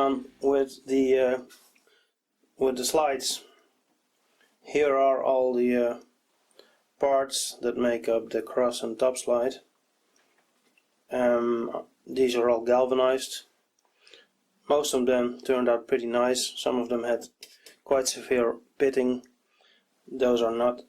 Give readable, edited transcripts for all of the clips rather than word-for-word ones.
on with the slides. Here are all the parts that make up the cross and top slide. These are all galvanized. Most of them turned out pretty nice. Some of them had quite severe pitting. Those are not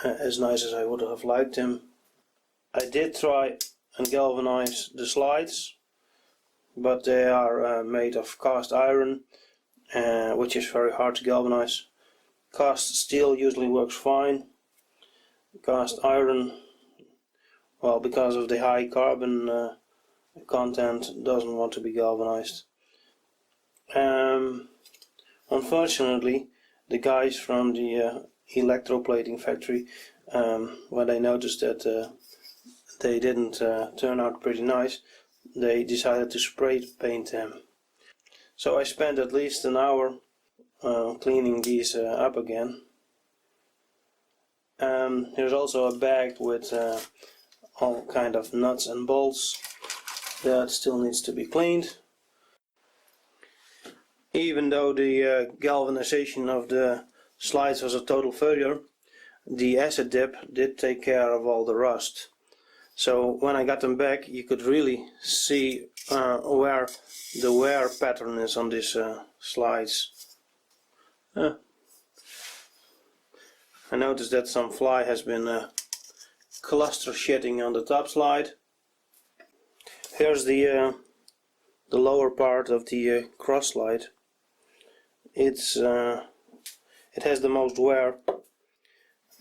as nice as I would have liked them. I did try and galvanize the slides, but they are made of cast iron, which is very hard to galvanize. Cast steel usually works fine. Cast iron, well, because of the high carbon content, doesn't want to be galvanized. Unfortunately, the guys from the electroplating factory, when they noticed that they didn't turn out pretty nice, they decided to spray paint them. So I spent at least an hour cleaning these up again. There's also a bag with all kind of nuts and bolts that still needs to be cleaned. Even though the galvanization of the slides was a total failure, the acid dip did take care of all the rust. So when I got them back, you could really see where the wear pattern is on these slides. I noticed that some fly has been cluster shitting on the top slide. Here's the lower part of the cross slide. It has the most wear.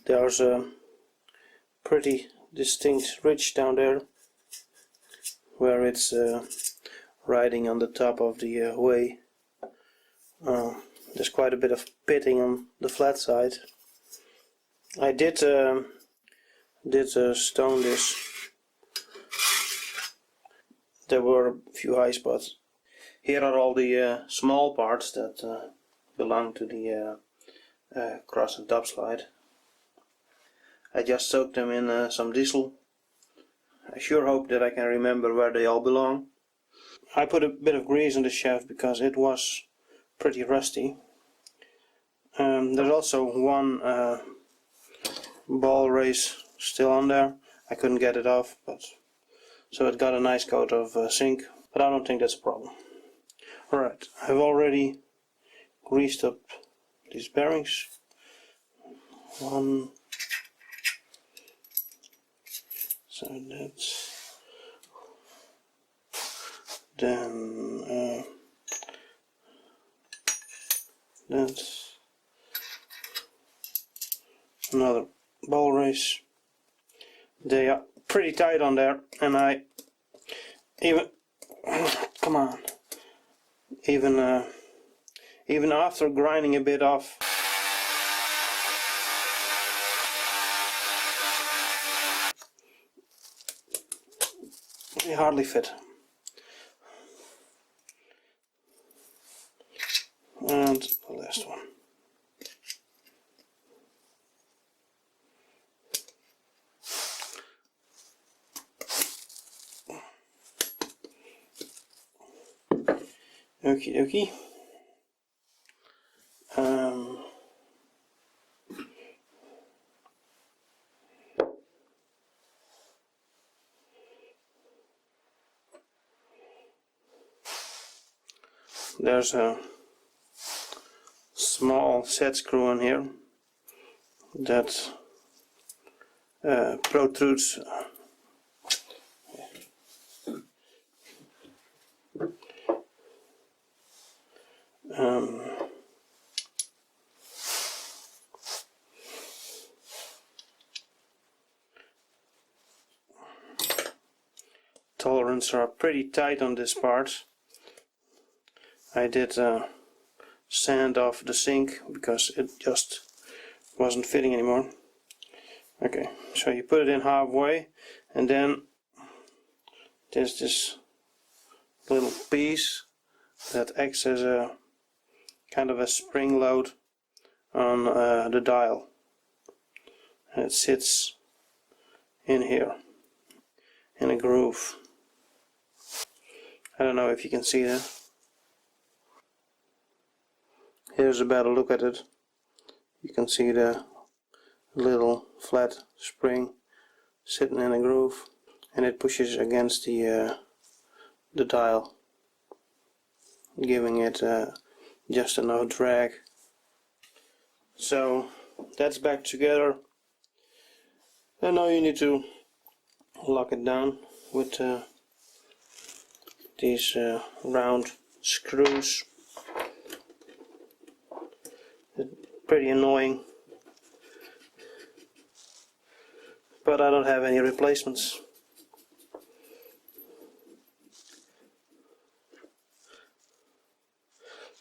There's a pretty distinct ridge down there where it's riding on the top of the way. There's quite a bit of pitting on the flat side. I did stone this. There were a few high spots. Here are all the small parts that belong to the cross and top slide. I just soaked them in some diesel. I sure hope that I can remember where they all belong. I put a bit of grease in the shaft because it was pretty rusty. There's also one ball race still on there. I couldn't get it off, so it got a nice coat of zinc, but I don't think that's a problem. Alright, I've already greased up these bearings. One. So that's then that's another ball race. They are pretty tight on there, and I even even after grinding a bit off, they hardly fit. And the last one. Okie dokie. There's a small set screw in here that protrudes tolerances are pretty tight on this part. I did sand off the zinc because it just wasn't fitting anymore. Okay, so you put it in halfway, and then there's this little piece that acts as a kind of a spring load on the dial, and it sits in here in a groove. I don't know if you can see that. Here's a better look at it. You can see the little flat spring sitting in a groove, and it pushes against the dial, giving it just enough drag. So that's back together, and now you need to lock it down with these round screws. Pretty annoying, but I don't have any replacements.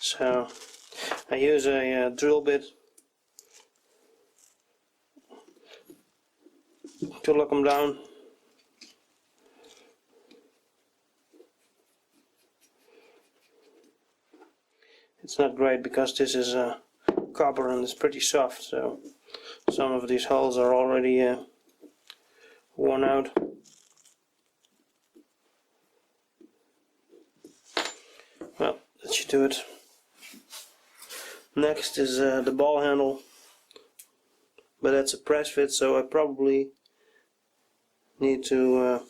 So I use a drill bit to lock them down. It's not great because this is copper and it's pretty soft, so some of these holes are already worn out. Well, that should do it. Next is the ball handle, but that's a press fit, so I probably need to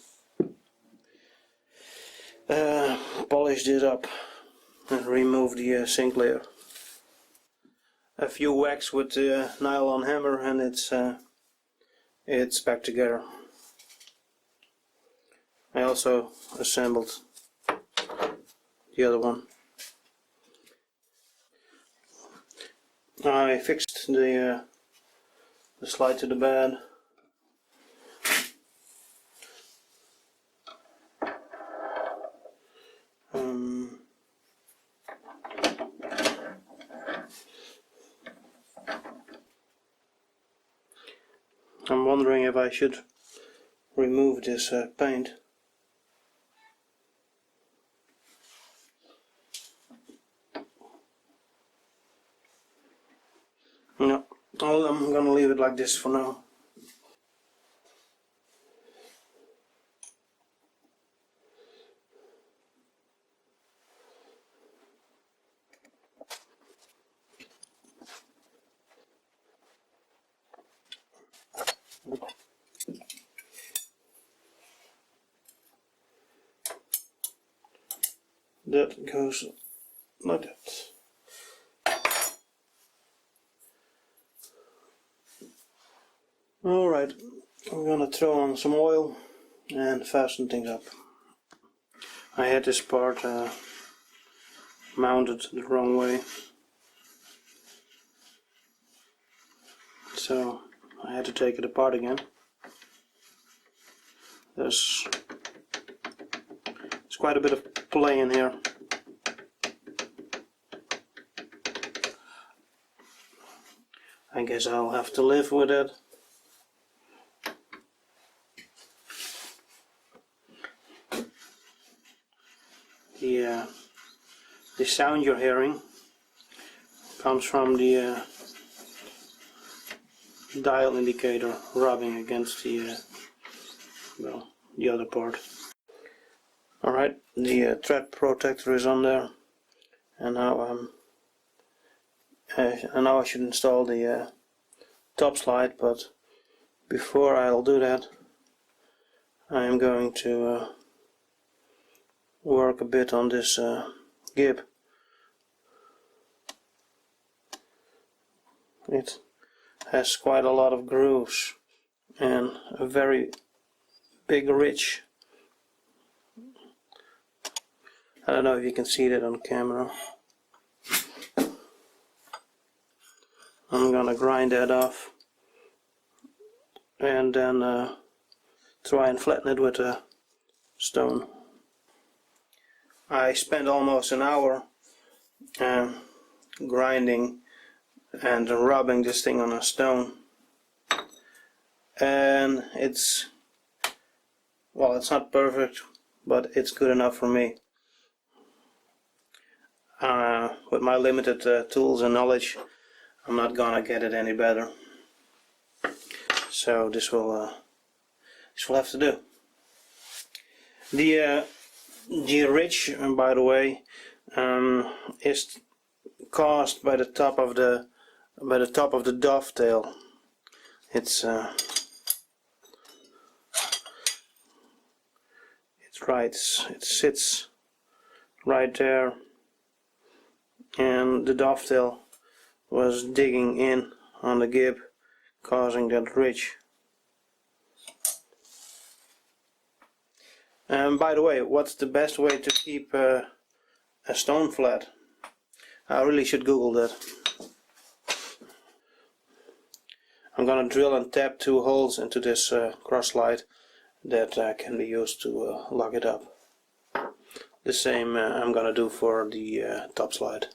polish this up and remove the zinc layer. A few whacks with the nylon hammer and it's back together. I also assembled the other one. I fixed the slide to the bed. I'm wondering if I should remove this paint. No, I'm gonna leave it like this for now. That goes like that. Alright, I'm gonna throw on some oil and fasten things up. I had this part mounted the wrong way, so I had to take it apart again. There's quite a bit of play in here. I guess I'll have to live with it. The sound you're hearing comes from the dial indicator rubbing against the the other part. Alright, the thread protector is on there, and now I should install the top slide, but before I'll do that I am going to work a bit on this gib. It has quite a lot of grooves and a very big ridge. I don't know if you can see that on camera. I'm gonna grind that off and then try and flatten it with a stone. I spent almost an hour grinding and rubbing this thing on a stone, and it's not perfect, but it's good enough for me. With my limited tools and knowledge, I'm not gonna get it any better, so this will have to do. The ridge, by the way, is caused by the top of the dovetail. It's right. It sits right there, and the dovetail was digging in on the gib, causing that ridge. By the way, what's the best way to keep a stone flat? I really should Google that. I'm gonna drill and tap 2 holes into this cross slide that can be used to lock it up. The same I'm gonna do for the top slide.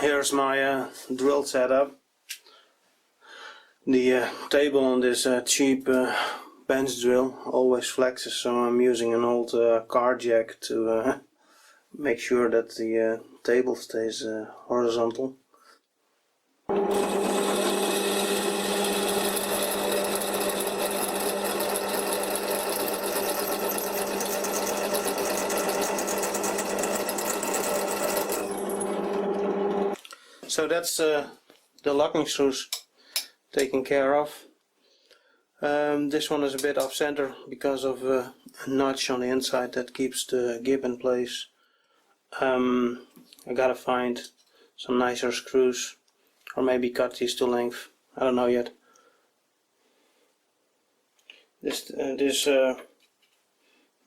Here's my drill setup. The table on this cheap bench drill always flexes, so I'm using an old car jack to make sure that the table stays horizontal. So that's the locking screws taken care of. This one is a bit off center because of a notch on the inside that keeps the gib in place. I gotta find some nicer screws, or maybe cut these to length. I don't know yet. This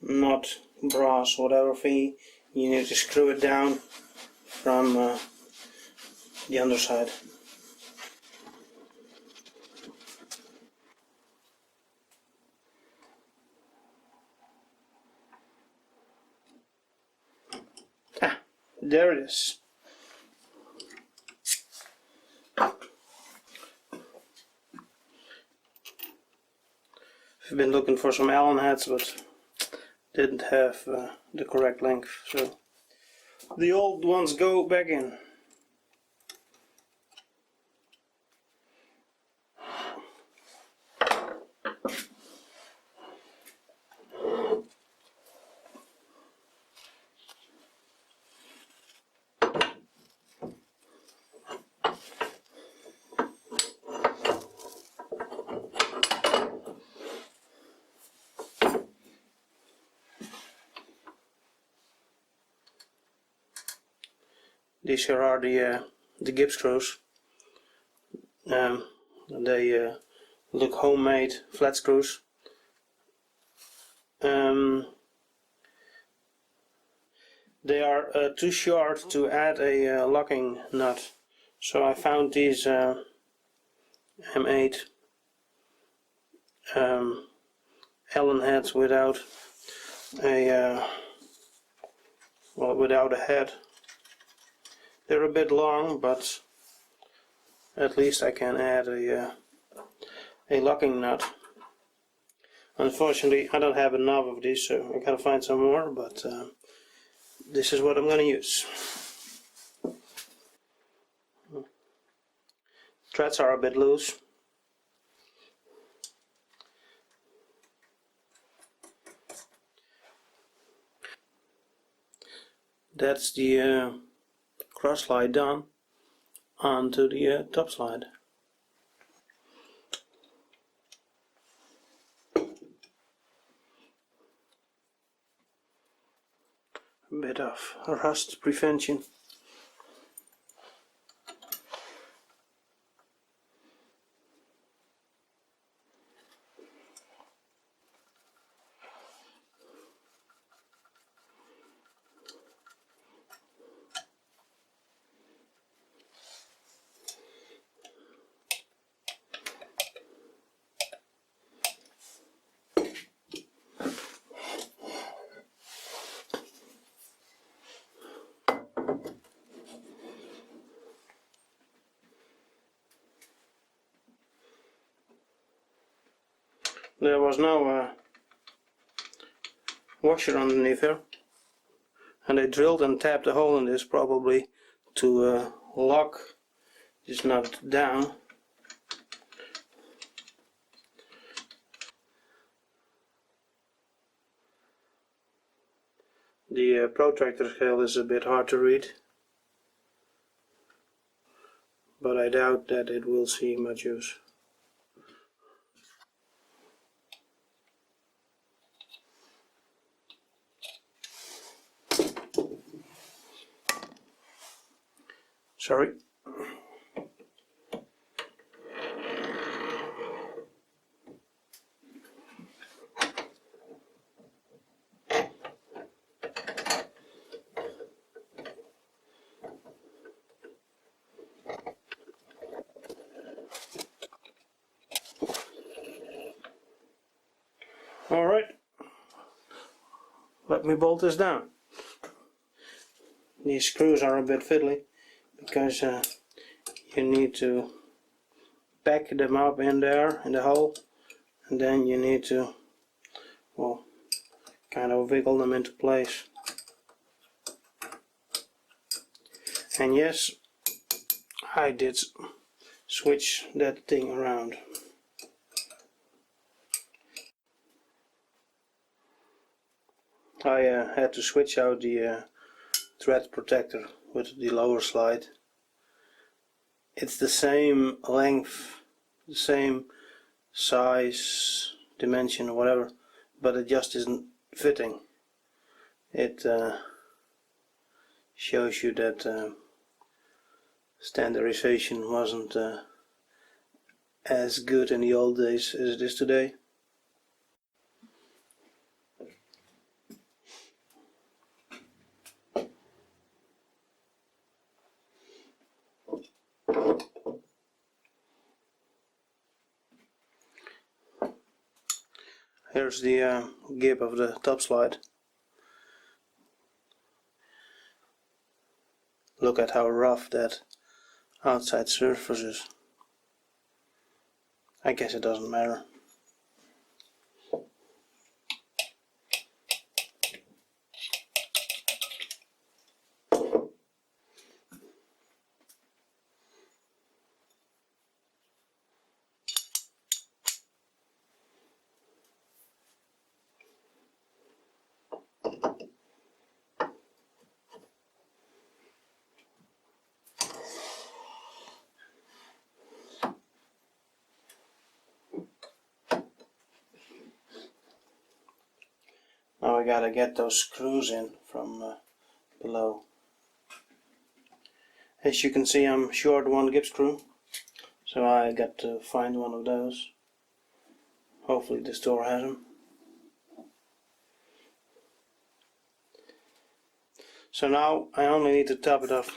nut, brass, whatever thingy, you need to screw it down from the underside. Ah, there it is. I've been looking for some Allen heads, but didn't have the correct length, so the old ones go back in. These here are the gib screws. They look homemade flat screws. They are too short to add a locking nut, so I found these M8 Allen heads without a without a head. They're a bit long, but at least I can add a locking nut. Unfortunately, I don't have enough of these, so I gotta find some more, but this is what I'm gonna use. Threads are a bit loose. That's the cross slide done onto the top slide. A bit of rust prevention. There was no washer underneath here, and I drilled and tapped a hole in this probably to lock this nut down. The protractor scale is a bit hard to read, but I doubt that it will see much use. Sorry. Alright, let me bolt this down. These screws are a bit fiddly because you need to back them up in there in the hole, and then you need to, well, kind of wiggle them into place. And yes, I did switch that thing around. I had to switch out the thread protector with the lower slide. It's the same length, the same size, dimension, or whatever, but it just isn't fitting. It shows you that standardization wasn't as good in the old days as it is today. Here's the gib of the top slide. Look at how rough that outside surface is. I guess it doesn't matter. Now we gotta get those screws in from below. As you can see, I'm short one gib screw, so I got to find one of those. Hopefully the store has them. So now I only need to top it off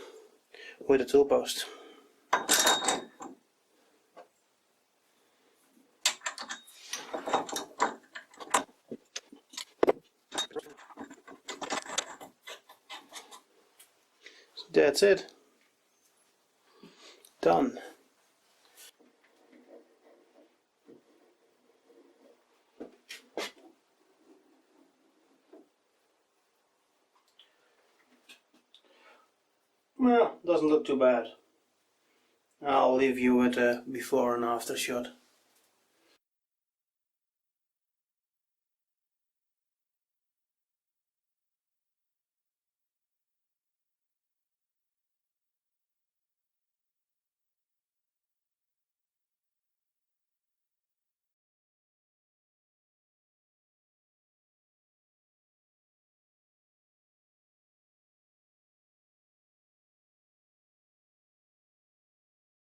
with a tool post. That's it. Done. Well, doesn't look too bad. I'll leave you with a before and after shot.